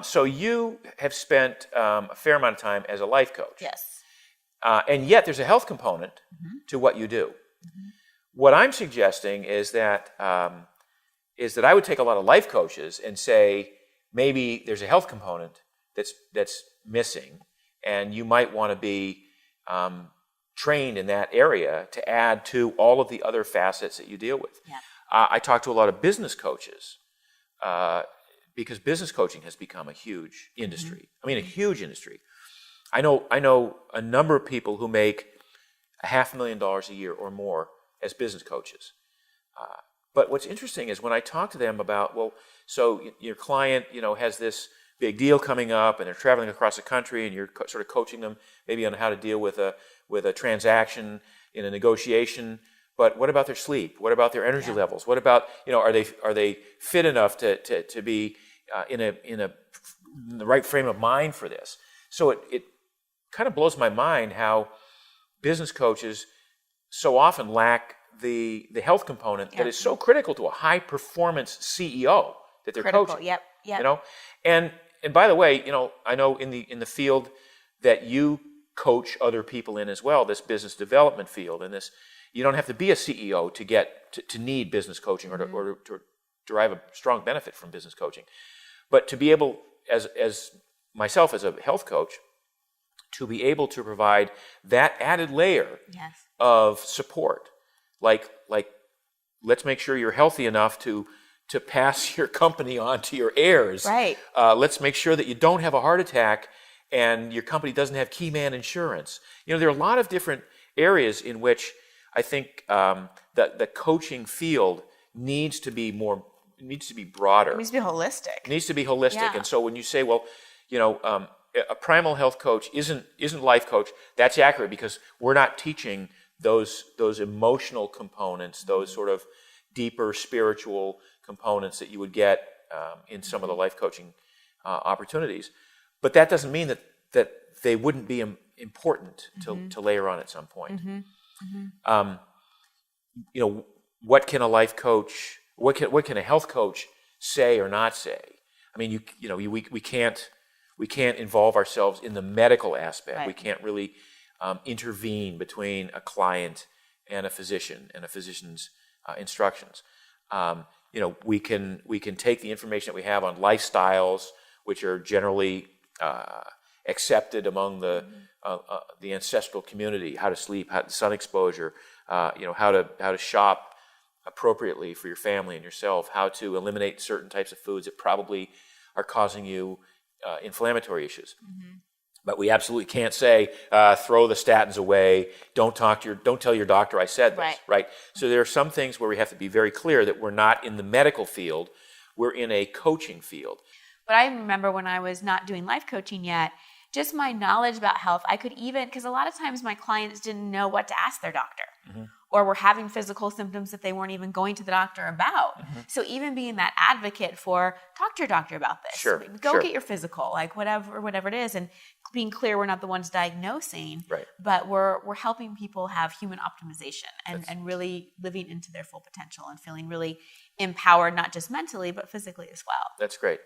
So you have spent a fair amount of time as a life coach. Yes. And yet there's a health component to what you do. What I'm suggesting is that I would take a lot of life coaches and say, maybe there's a health component that's missing, and you might want to be trained in that area to add to all of the other facets that you deal with. Yeah. I talk to a lot of business coaches because business coaching has become a huge industry. I mean, a huge industry. I know a number of people who make $500,000 a year or more as business coaches. But what's interesting is when I talk to them about, well, so your client, has this big deal coming up, and they're traveling across the country, and you're sort of coaching them maybe on how to deal with a transaction in a negotiation. But what about their sleep? What about their energy levels? What about, are they fit enough to be in the right frame of mind for this? So it kind of blows my mind how business coaches so often lack the health component that is so critical to a high performance CEO that they're coaching. Yep. And by the way, I know in the field that you coach other people in as well, this business development field, and this, you don't have to be a CEO to get to need business coaching or to derive a strong benefit from business coaching. But to be able, as myself as a health coach, to be able to provide that added layer of support, like let's make sure you're healthy enough to pass your company on to your heirs. Right. Let's make sure that you don't have a heart attack and your company doesn't have key man insurance. There are a lot of different areas in which I think that the coaching field needs to be broader. It needs to be holistic. Yeah. And so when you say, well, a primal health coach isn't life coach, that's accurate, because we're not teaching those emotional components, those sort of deeper spiritual components that you would get in some of the life coaching opportunities. But that doesn't mean that they wouldn't be important to layer on at some point. What can a life coach, what can a health coach say or not say? I mean, we can't involve ourselves in the medical aspect. Right. We can't really intervene between a client and a physician and a physician's instructions. We can take the information that we have on lifestyles, which are generally accepted among the ancestral community: how to sleep, sun exposure, how to shop appropriately for your family and yourself, how to eliminate certain types of foods that probably are causing you inflammatory issues. But we absolutely can't say throw the statins away. Don't tell your doctor I said this. Right. So there are some things where we have to be very clear that we're not in the medical field. We're in a coaching field. But I remember when I was not doing life coaching yet, just my knowledge about health, I could even, because a lot of times my clients didn't know what to ask their doctor, or were having physical symptoms that they weren't even going to the doctor about. So even being that advocate for, talk to your doctor about this. Go get your physical, like whatever it is, and being clear we're not the ones diagnosing, but we're helping people have human optimization and really living into their full potential and feeling really empowered, not just mentally, but physically as well. That's great.